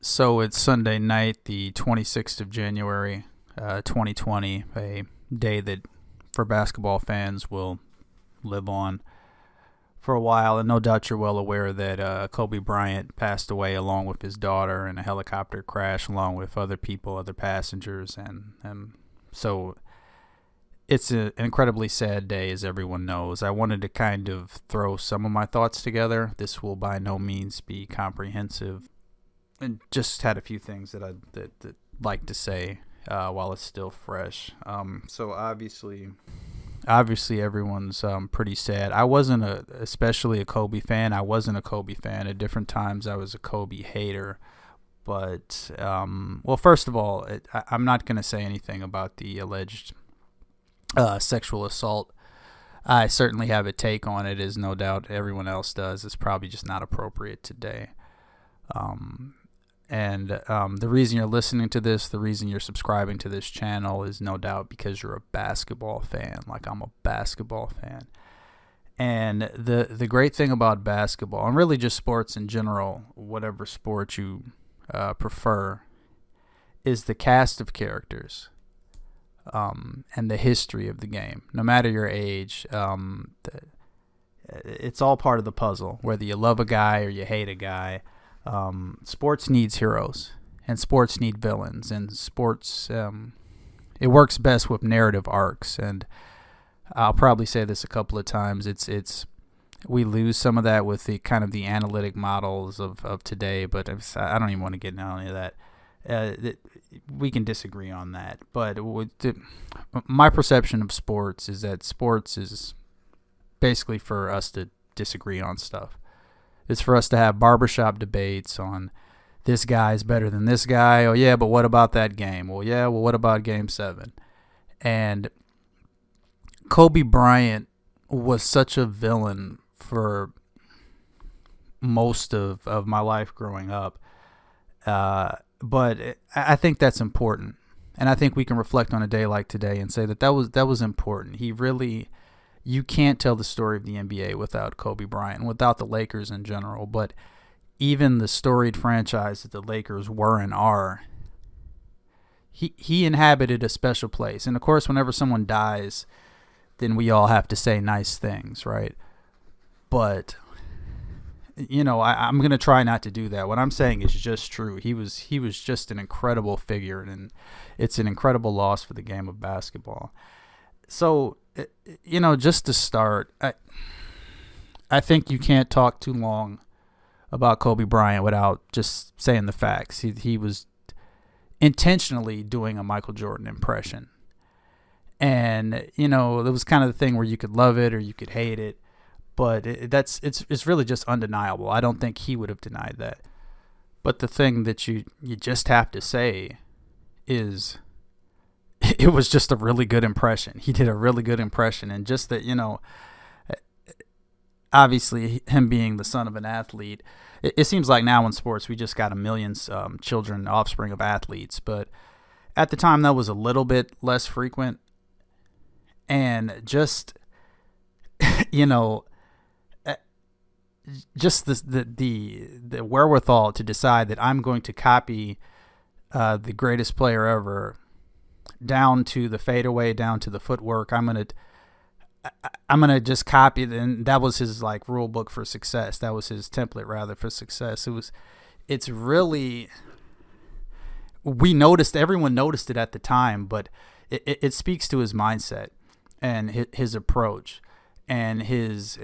So it's Sunday night, the 26th of January, 2020, a day that for basketball fans will live on for a while. And no doubt you're well aware that Kobe Bryant passed away along with his daughter in a helicopter crash, along with other people, other passengers. And so it's an incredibly sad day, as everyone knows. I wanted to kind of throw some of my thoughts together. This will by no means be comprehensive. And just had a few things that I'd like to say while it's still fresh. So obviously everyone's pretty sad. I wasn't especially a Kobe fan. I wasn't a Kobe fan. At different times I was a Kobe hater. But, well, first of all, I'm not going to say anything about the alleged sexual assault. I certainly have a take on it, as no doubt everyone else does. It's probably just not appropriate today. And the reason you're listening to this, the reason you're subscribing to this channel is no doubt because you're a basketball fan, like I'm a basketball fan. And the great thing about basketball, and really just sports in general, whatever sport you prefer, is the cast of characters and the history of the game. No matter your age, it's all part of the puzzle, whether you love a guy or you hate a guy. Sports needs heroes, and sports need villains, and sports it works best with narrative arcs. And I'll probably say this a couple of times. It's we lose some of that with the kind of the analytic models of today, but I don't even want to get into any of that. We can disagree on that, but my perception of sports is that sports is basically for us to disagree on stuff. It's for us to have barbershop debates on this guy's better than this guy. Oh, yeah, but what about that game? Well, yeah, well, what about Game 7? And Kobe Bryant was such a villain for most of my life growing up. But I think that's important. And I think we can reflect on a day like today and say that was important. He really... You can't tell the story of the NBA without Kobe Bryant, without the Lakers in general. But even the storied franchise that the Lakers were and are, he inhabited a special place. And, of course, whenever someone dies, then we all have to say nice things, right? But, you know, I'm going to try not to do that. What I'm saying is just true. He was just an incredible figure, and it's an incredible loss for the game of basketball. So, you know, just to start, I think you can't talk too long about Kobe Bryant without just saying the facts. He was intentionally doing a Michael Jordan impression. And, you know, it was kind of the thing where you could love it or you could hate it, but it's really just undeniable. I don't think he would have denied that. But the thing that you just have to say is... it was just a really good impression. He did a really good impression. And just that, you know, obviously him being the son of an athlete, it seems like now in sports we just got a million children, offspring of athletes. But at the time that was a little bit less frequent. And just, you know, just the wherewithal to decide that I'm going to copy the greatest player ever, down to the fadeaway, down to the footwork. I'm gonna just copy it. And that was his like rule book for success. That was his template rather for success. It's really, everyone noticed it at the time, but it speaks to his mindset and his approach and his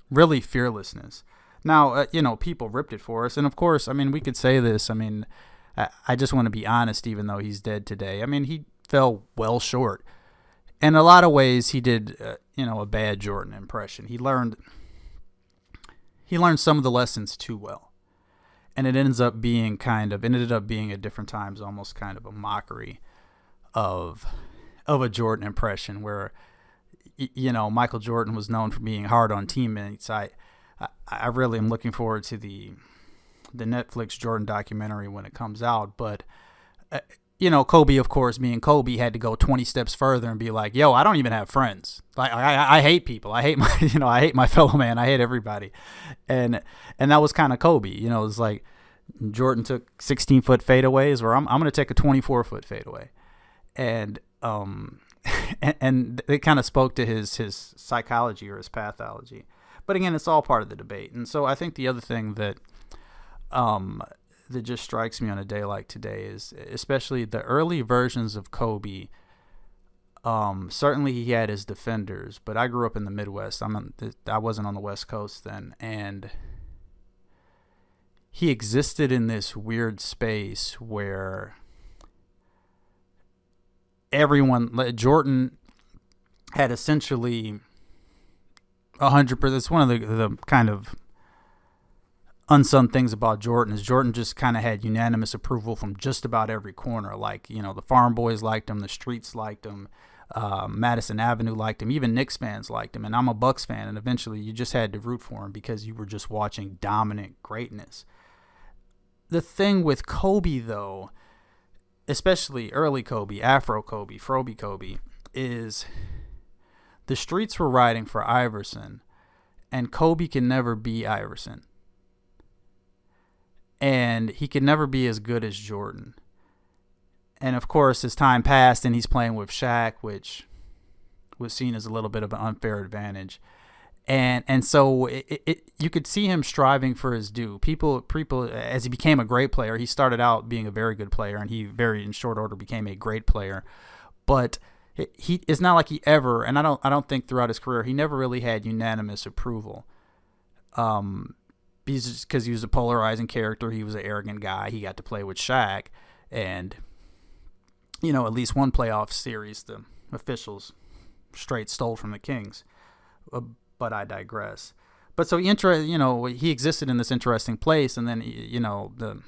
really fearlessness. Now, you know, people ripped it for us. And of course, I mean, we could say this. I mean, I just want to be honest, even though he's dead today. I mean, he fell well short. In a lot of ways, he did, a bad Jordan impression. He learned some of the lessons too well. And it ended up being at different times almost kind of a mockery of a Jordan impression where, you know, Michael Jordan was known for being hard on teammates. I really am looking forward to the Netflix Jordan documentary when it comes out. But, you know, Kobe, of course, being Kobe, had to go 20 steps further and be like, yo, I don't even have friends. Like, I hate people. I hate I hate my fellow man. I hate everybody. And that was kind of Kobe. You know, it's like, Jordan took 16-foot fadeaways, where I'm going to take a 24-foot fadeaway. And and it kind of spoke to his psychology or his pathology. But again, it's all part of the debate. And so I think the other thing that that just strikes me on a day like today is, especially the early versions of Kobe. Certainly he had his defenders, but I grew up in the Midwest. I wasn't on the West Coast then, and he existed in this weird space where Jordan had essentially 100%. It's one of the kind of unsung things about Jordan is Jordan just kind of had unanimous approval from just about every corner. Like, the farm boys liked him, the streets liked him, Madison Avenue liked him, even Knicks fans liked him, and I'm a Bucks fan, and eventually you just had to root for him because you were just watching dominant greatness. The thing with Kobe, though, especially early Kobe, Afro Kobe, Froby Kobe, is the streets were riding for Iverson, and Kobe can never be Iverson. And he could never be as good as Jordan. And of course, as time passed and he's playing with Shaq, which was seen as a little bit of an unfair advantage. And so you could see him striving for his due. People, as he became a great player, he started out being a very good player, and he in short order became a great player. But it's not like he ever, and I don't think throughout his career he never really had unanimous approval. Because he was a polarizing character, he was an arrogant guy. He got to play with Shaq, and at least one playoff series the officials straight stole from the Kings. But I digress. But so he existed in this interesting place, and then the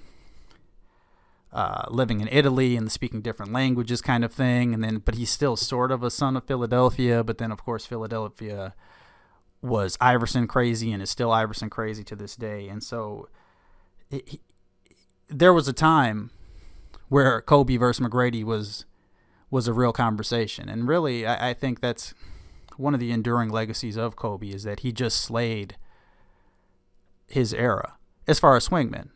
living in Italy and speaking different languages kind of thing, but he's still sort of a son of Philadelphia. But then of course Philadelphia was Iverson crazy and is still Iverson crazy to this day. And so there was a time where Kobe versus McGrady was a real conversation. And really, I think that's one of the enduring legacies of Kobe, is that he just slayed his era. As far as swingmen,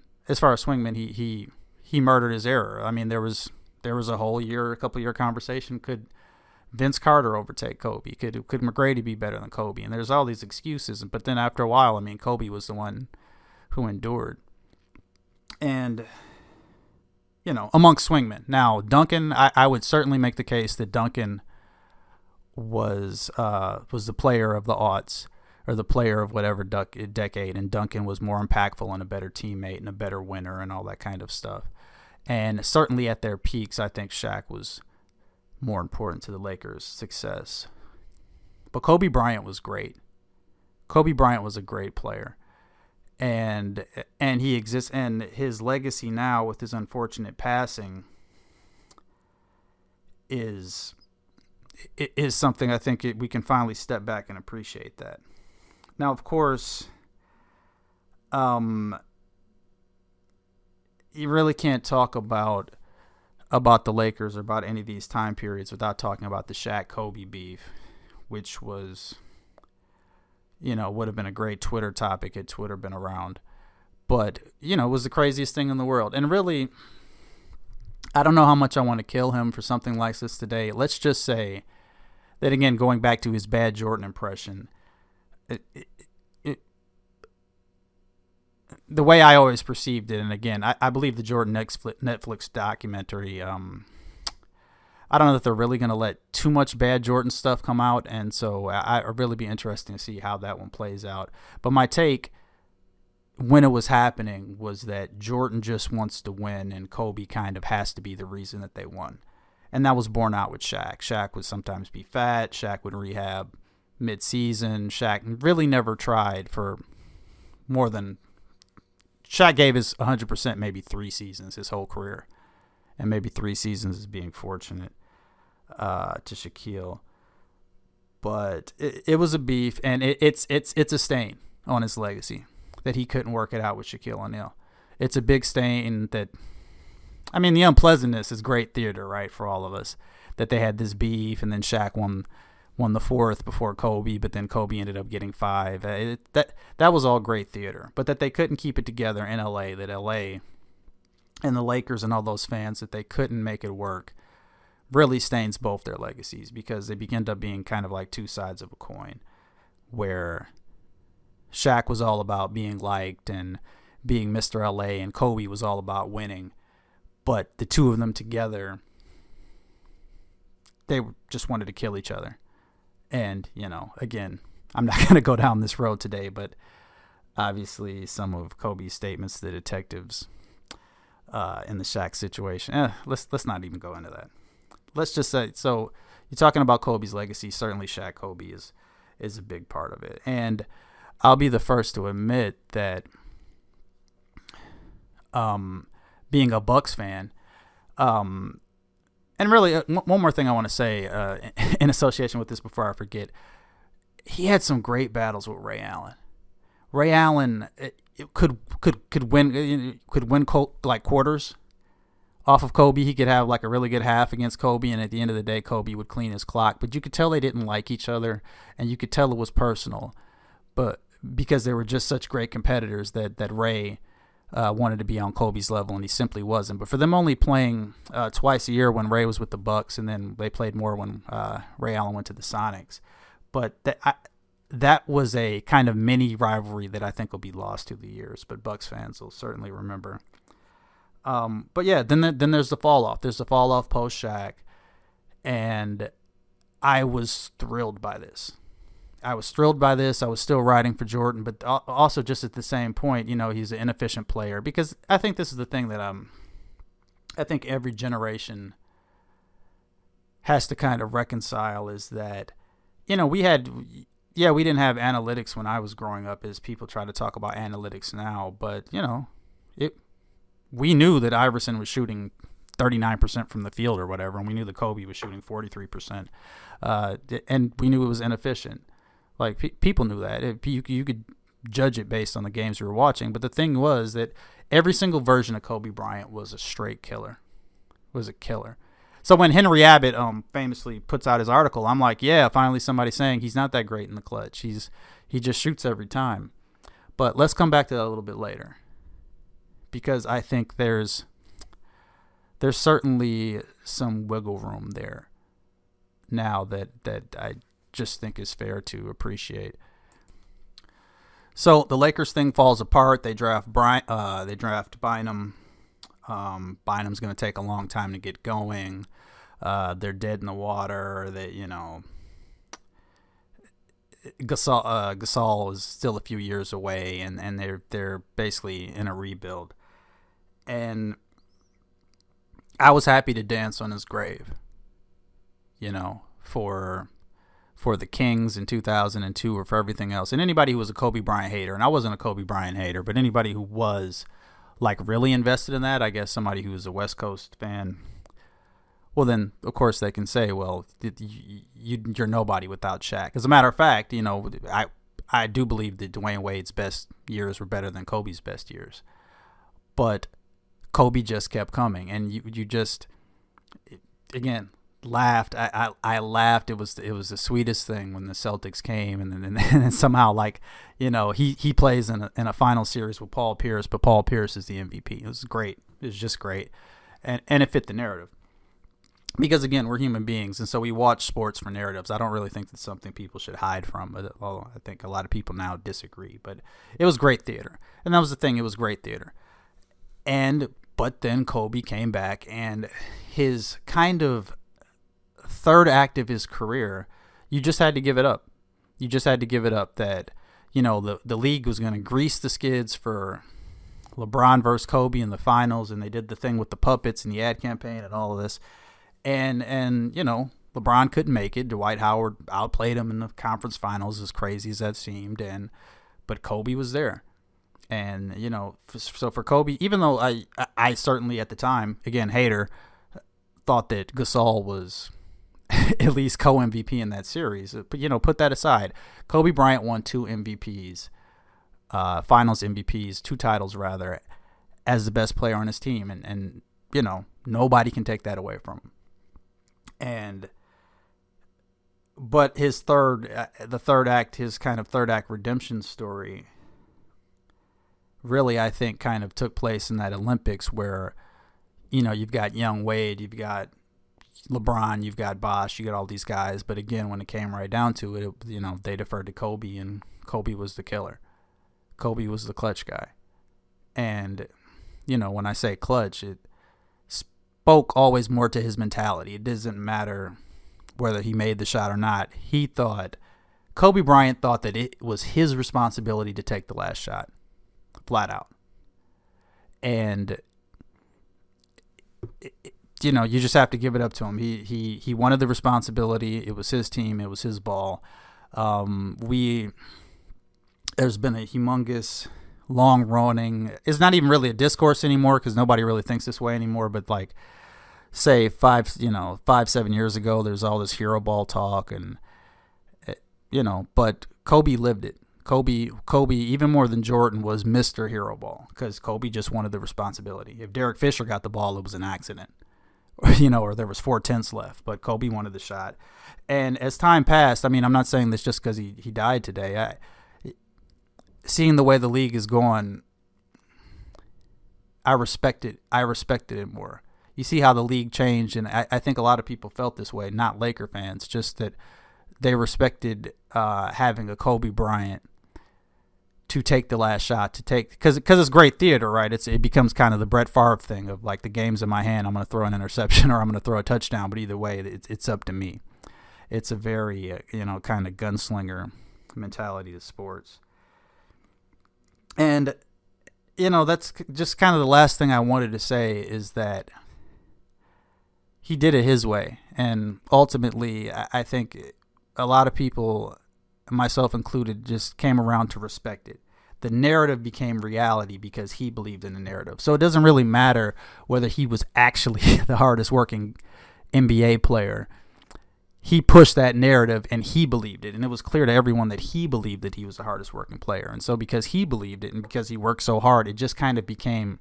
he murdered his era. I mean, there was a couple year conversation. Could Vince Carter overtake Kobe? Could McGrady be better than Kobe? And there's all these excuses. But then after a while, I mean, Kobe was the one who endured. And, amongst swingmen. Now, Duncan, I would certainly make the case that Duncan was the player of the aughts, or the player of whatever decade. And Duncan was more impactful and a better teammate and a better winner and all that kind of stuff. And certainly at their peaks, I think Shaq was more important to the Lakers' success. But Kobe Bryant was great. Kobe Bryant was a great player. And he exists, and his legacy now with his unfortunate passing is something I think we can finally step back and appreciate that. Now, of course, you really can't talk about the Lakers or about any of these time periods without talking about the Shaq-Kobe beef, which was, would have been a great Twitter topic had Twitter been around. But, it was the craziest thing in the world. And really, I don't know how much I want to kill him for something like this today. Let's just say that, again, going back to his bad Jordan impression, the way I always perceived it, and again, I believe the Jordan Netflix documentary, I don't know that they're really going to let too much bad Jordan stuff come out, and so I'd really be interested to see how that one plays out. But my take, when it was happening, was that Jordan just wants to win, and Kobe kind of has to be the reason that they won. And that was borne out with Shaq. Shaq would sometimes be fat. Shaq would rehab mid-season. Shaq really never tried for more than... Shaq gave his 100% maybe 3 seasons his whole career. And maybe 3 seasons is being fortunate to Shaquille. But it was a beef, and it's a stain on his legacy that he couldn't work it out with Shaquille O'Neal. It's a big stain that... I mean, the unpleasantness is great theater, right, for all of us, that they had this beef, and then Shaq won the 4th before Kobe, but then Kobe ended up getting 5. That was all great theater, but that they couldn't keep it together in LA, that LA and the Lakers and all those fans that they couldn't make it work really stains both their legacies, because they end up being kind of like two sides of a coin, where Shaq was all about being liked and being Mr. LA, and Kobe was all about winning. But the two of them together, they just wanted to kill each other. And, again, I'm not going to go down this road today, but obviously some of Kobe's statements to the detectives in the Shaq situation, let's not even go into that. Let's just say, so you're talking about Kobe's legacy. Certainly Shaq Kobe is a big part of it. And I'll be the first to admit that being a Bucks fan, and really one more thing I want to say in association with this before I forget, he had some great battles with Ray Allen. Ray Allen could win like quarters off of Kobe. He could have like a really good half against Kobe, and at the end of the day, Kobe would clean his clock. But you could tell they didn't like each other, and you could tell it was personal. But because they were just such great competitors that Ray wanted to be on Kobe's level, and he simply wasn't. But for them only playing twice a year when Ray was with the Bucks, and then they played more when Ray Allen went to the Sonics. But that was a kind of mini rivalry that I think will be lost through the years, but Bucks fans will certainly remember. But yeah, then there's the fall off. There's the fall off post Shaq, and I was thrilled by this. I was still riding for Jordan, but also just at the same point, he's an inefficient player, because I think this is the thing that I think every generation has to kind of reconcile, is that, we didn't have analytics when I was growing up, as people try to talk about analytics now, but we knew that Iverson was shooting 39% from the field or whatever, and we knew that Kobe was shooting 43%, and we knew it was inefficient. Like, people knew that. You could judge it based on the games you were watching, but the thing was that every single version of Kobe Bryant was a straight killer, was a killer. So when Henry Abbott famously puts out his article, I'm like, yeah, finally somebody saying he's not that great in the clutch. He just shoots every time. But let's come back to that a little bit later, because I think there's certainly some wiggle room there now that I just think is fair to appreciate. So the Lakers thing falls apart. They draft Bryant. They draft Bynum. Bynum's going to take a long time to get going. They're dead in the water. Gasol is still a few years away, and they're basically in a rebuild. And I was happy to dance on his grave, for the Kings in 2002, or for everything else. And anybody who was a Kobe Bryant hater, and I wasn't a Kobe Bryant hater, but anybody who was like really invested in that, I guess somebody who was a West Coast fan, well, then of course they can say, well, you're nobody without Shaq. As a matter of fact, I do believe that Dwayne Wade's best years were better than Kobe's best years, but Kobe just kept coming, and you just, again, laughed. I laughed. It was the sweetest thing when the Celtics came, and then somehow, he plays in a final series with Paul Pierce, but Paul Pierce is the MVP. It was great. It was just great, and it fit the narrative, because again, we're human beings, and so we watch sports for narratives. I don't really think that's something people should hide from, but I think a lot of people now disagree. But it was great theater, and that was the thing. It was great theater, but then Kobe came back, and his kind of third act of his career, you just had to give it up. You just had to give it up that, the league was going to grease the skids for LeBron versus Kobe in the finals, and they did the thing with the puppets and the ad campaign and all of this. And LeBron couldn't make it. Dwight Howard outplayed him in the conference finals, as crazy as that seemed, but Kobe was there. And, so for Kobe, even though I certainly at the time, again, hater, thought that Gasol was at least co-MVP in that series. But, put that aside. Kobe Bryant won 2 MVPs, finals MVPs, 2 titles rather, as the best player on his team. And nobody can take that away from him. But his third act redemption story really, I think, kind of took place in that Olympics, where you've got young Wade, you've got LeBron, you've got Bosh, you got all these guys. But again, when it came right down to it, they deferred to Kobe, and Kobe was the killer. Kobe was the clutch guy. And, when I say clutch, it spoke always more to his mentality. It doesn't matter whether he made the shot or not. Kobe Bryant thought that it was his responsibility to take the last shot, flat out. And, you just have to give it up to him. He wanted the responsibility. It was his team. It was his ball. There's been a humongous, long-running, it's not even really a discourse anymore because nobody really thinks this way anymore, but like, say 5-7 years ago, there's all this hero ball talk, and but Kobe lived it. Kobe, even more than Jordan, was Mr. Hero Ball because Kobe just wanted the responsibility. If Derek Fisher got the ball, it was an accident, or there was 4/10 left, but Kobe wanted the shot. And as time passed, I'm not saying this just because he died today. Seeing the way the league is going, I respected it more. You see how the league changed, and I think a lot of people felt this way, not Laker fans, just that they respected having a Kobe Bryant to take the last shot, because it's great theater, right? It becomes kind of the Brett Favre thing of like, the game's in my hand, I'm going to throw an interception or I'm going to throw a touchdown, but either way, it's up to me. It's a very kind of gunslinger mentality to sports. And that's just kind of the last thing I wanted to say, is that he did it his way, and ultimately I think a lot of people, myself included, just came around to respect it. The narrative became reality because he believed in the narrative. So it doesn't really matter whether he was actually the hardest working NBA player. He pushed that narrative and he believed it. And it was clear to everyone that he believed that he was the hardest working player. And so because he believed it and because he worked so hard, it just kind of became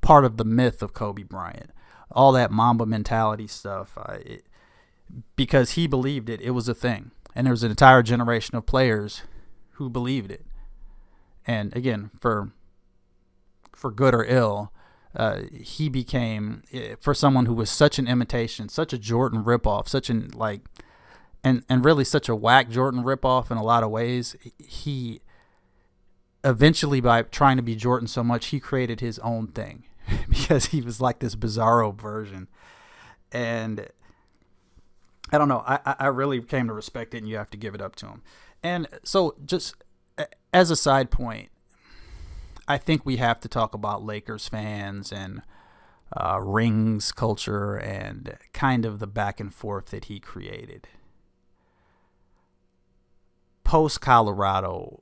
part of the myth of Kobe Bryant. All that Mamba mentality stuff, because he believed it, it was a thing. And there was an entire generation of players who believed it. And again, for good or ill, he became, for someone who was such an imitation, such a Jordan ripoff, and really such a whack Jordan ripoff in a lot of ways. He eventually, by trying to be Jordan so much, he created his own thing because he was like this bizarro version. And I don't know. I really came to respect it, and you have to give it up to him. And so, just as a side point, I think we have to talk about Lakers fans and rings culture and kind of the back and forth that he created. Post Colorado,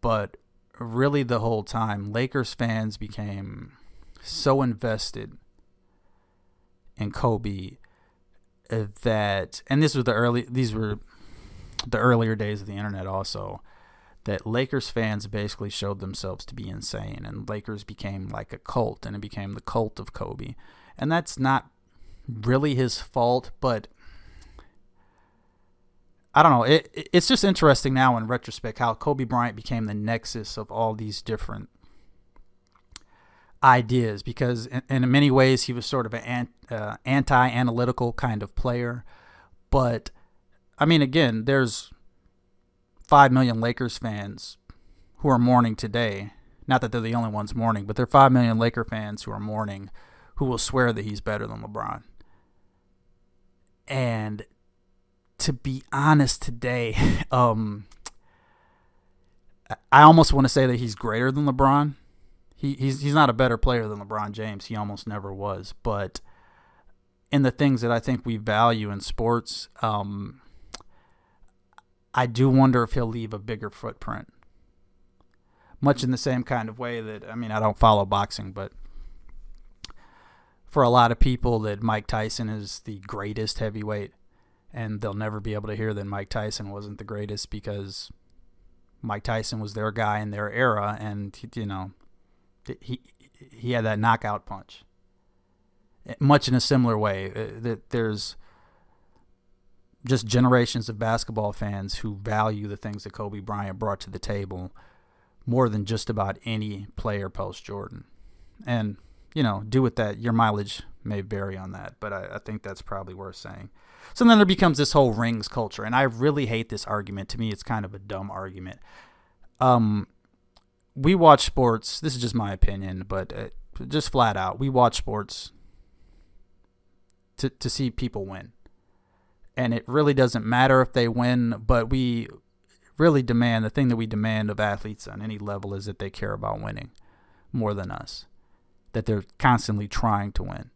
but really the whole time, Lakers fans became so invested in Kobe that, and these were the earlier days of the internet also, that Lakers fans basically showed themselves to be insane, and Lakers became like a cult, and it became the cult of Kobe. And that's not really his fault, but I don't know. It's just interesting now in retrospect how Kobe Bryant became the nexus of all these different ideas, because in many ways he was sort of an anti-analytical kind of player. But again, there's 5 million Lakers fans who are mourning today. Not that they're the only ones mourning, but there are 5 million Laker fans who are mourning, who will swear that he's better than LeBron. And to be honest today, I almost want to say that he's greater than LeBron. He's not a better player than LeBron James. He almost never was. But in the things that I think we value in sports, I do wonder if he'll leave a bigger footprint. Much in the same kind of way that, I don't follow boxing, but for a lot of people that Mike Tyson is the greatest heavyweight, and they'll never be able to hear that Mike Tyson wasn't the greatest because Mike Tyson was their guy in their era, and, he had that knockout punch. Much in a similar way, that there's just generations of basketball fans who value the things that Kobe Bryant brought to the table more than just about any player post Jordan. And, do with that your mileage may vary on that, but I think that's probably worth saying. So then there becomes this whole rings culture, and I really hate this argument. To me, it's kind of a dumb argument. We watch sports. This is just my opinion, but just flat out, we watch sports to see people win. And it really doesn't matter if they win, but we really demand, the thing that we demand of athletes on any level is that they care about winning more than us, that they're constantly trying to win.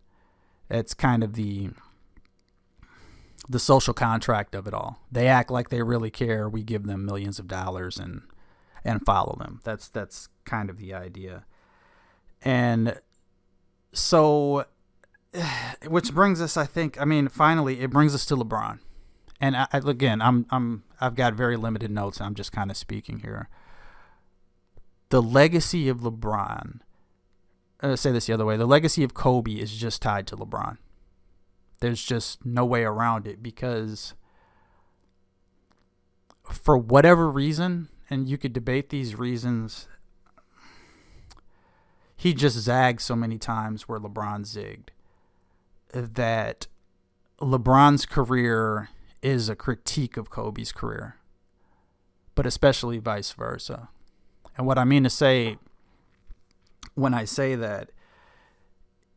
It's kind of the social contract of it all. They act like they really care. We give them millions of dollars and follow them. That's kind of the idea. And so, which brings us, finally, it brings us to LeBron. And I've got very limited notes. I'm just kind of speaking here. The legacy of LeBron, say this the other way, the legacy of Kobe is just tied to LeBron. There's just no way around it, because for whatever reason, and you could debate these reasons, he just zagged so many times where LeBron zigged that LeBron's career is a critique of Kobe's career, but especially vice versa. And what I mean to say when I say that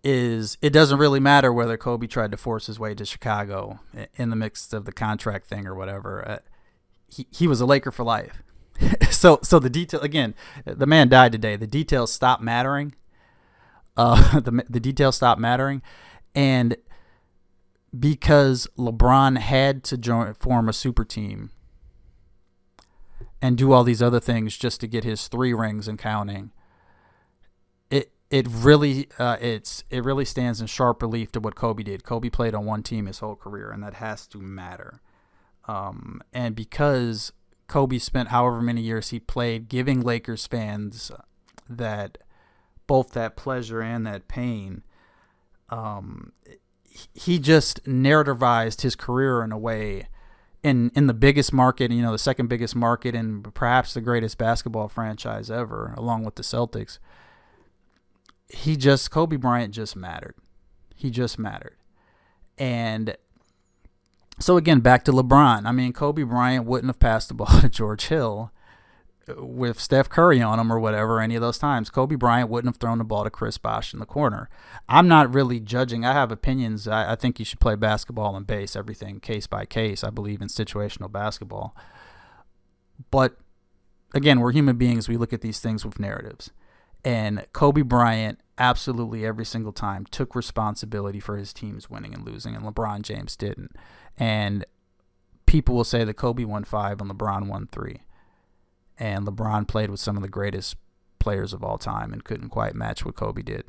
is it doesn't really matter whether Kobe tried to force his way to Chicago in the midst of the contract thing or whatever. He was a Laker for life. So the detail, again, the man died today. The details stopped mattering. The details stopped mattering. And because LeBron had to form a super team and do all these other things just to get his 3 rings and counting, it really stands in sharp relief to what Kobe did. Kobe played on one team his whole career, and that has to matter. And because Kobe spent however many years he played giving Lakers fans that both that pleasure and that pain, he just narrativized his career in a way in the biggest market, the second biggest market, and perhaps the greatest basketball franchise ever, along with the Celtics. Kobe Bryant just mattered. He just mattered. And so again, back to LeBron. Kobe Bryant wouldn't have passed the ball to George Hill with Steph Curry on him or whatever any of those times. Kobe Bryant wouldn't have thrown the ball to Chris Bosh in the corner. I'm not really judging. I have opinions. I think you should play basketball and base everything case by case. I believe in situational basketball. But again, we're human beings. We look at these things with narratives. And Kobe Bryant absolutely every single time took responsibility for his teams winning and losing, and LeBron James didn't. And people will say that Kobe won 5 and LeBron won 3. And LeBron played with some of the greatest players of all time and couldn't quite match what Kobe did.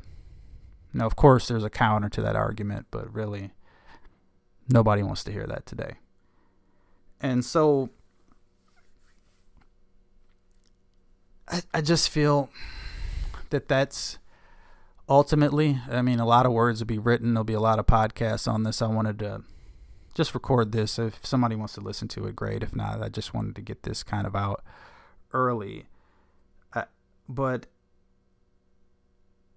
Now, of course, there's a counter to that argument, but really, nobody wants to hear that today. And so, I just feel that that's ultimately, a lot of words will be written. There'll be a lot of podcasts on this. I wanted to just record this. If somebody wants to listen to it, great. If not, I just wanted to get this kind of out early. But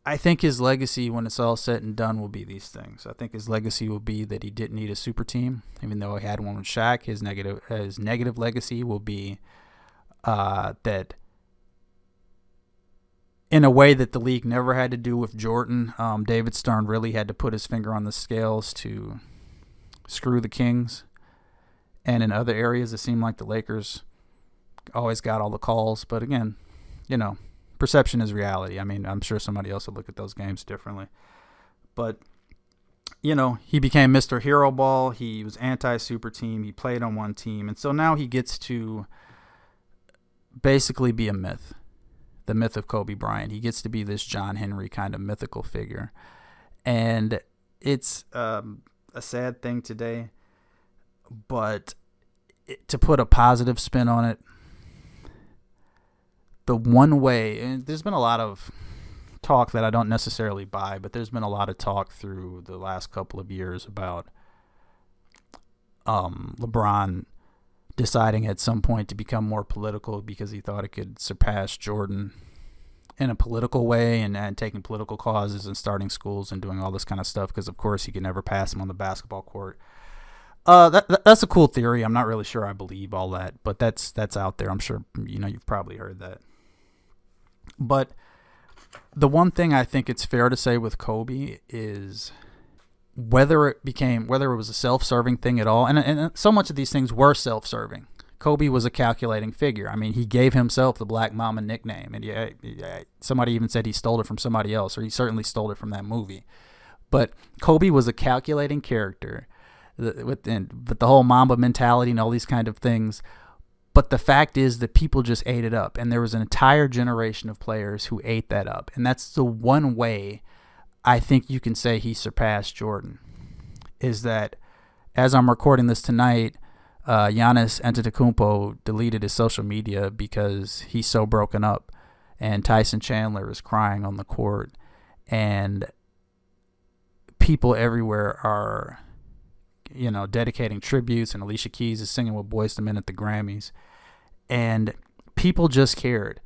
I think his legacy, when it's all said and done, will be these things. I think his legacy will be that he didn't need a super team, even though he had one with Shaq. His negative legacy will be that in a way that the league never had to do with Jordan, David Stern really had to put his finger on the scales to screw the Kings. And in other areas, it seemed like the Lakers always got all the calls. But again, perception is reality. I'm sure somebody else would look at those games differently. But, he became Mr. Hero Ball. He was anti-super team. He played on one team. And so now he gets to basically be a myth. The myth of Kobe Bryant. He gets to be this John Henry kind of mythical figure. And it's a sad thing today. But to put a positive spin on it, the one way, and there's been a lot of talk that I don't necessarily buy, but there's been a lot of talk through the last couple of years about LeBron deciding at some point to become more political because he thought it could surpass Jordan. in a political way and taking political causes and starting schools and doing all this kind of stuff, because of course you could never pass him on the basketball court. That's a cool theory. I'm not really sure I believe all that, but that's out there. I'm sure you've probably heard that. But the one thing I think it's fair to say with Kobe is whether it was a self-serving thing at all, and so much of these things were self-serving. Kobe was a calculating figure. I mean, he gave himself the Black Mamba nickname, and yeah, somebody even said he stole it from somebody else, or he certainly stole it from that movie. But Kobe was a calculating character with the whole Mamba mentality and all these kind of things. But the fact is that people just ate it up, and there was an entire generation of players who ate that up, and that's the one way I think you can say he surpassed Jordan. Is that as I'm recording this tonight, Giannis Antetokounmpo deleted his social media because he's so broken up, and Tyson Chandler is crying on the court, and people everywhere are, dedicating tributes, and Alicia Keys is singing with Boyz II Men at the Grammys, and people just cared.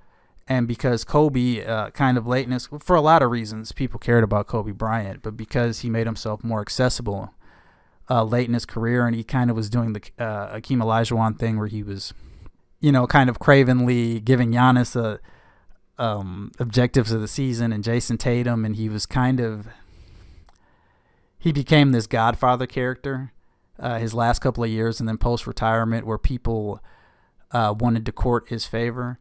And because Kobe kind of late in his, for a lot of reasons, people cared about Kobe Bryant, but because he made himself more accessible late in his career, and he kind of was doing the Akeem Olajuwon thing where he was, kind of cravenly giving Giannis objectives of the season and Jason Tatum, and he became this Godfather character his last couple of years, and then post-retirement, where people wanted to court his favor.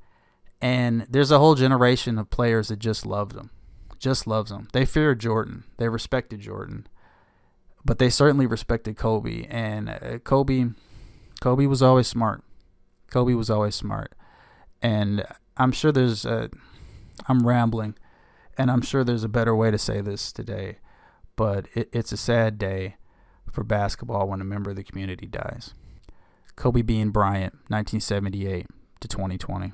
And there's a whole generation of players that just loved him. Just loves him. They feared Jordan. They respected Jordan. But they certainly respected Kobe. And Kobe was always smart. Kobe was always smart. And I'm sure I'm rambling, and I'm sure there's a better way to say this today. But it's a sad day for basketball when a member of the community dies. Kobe Bean Bryant, 1978 to 2020.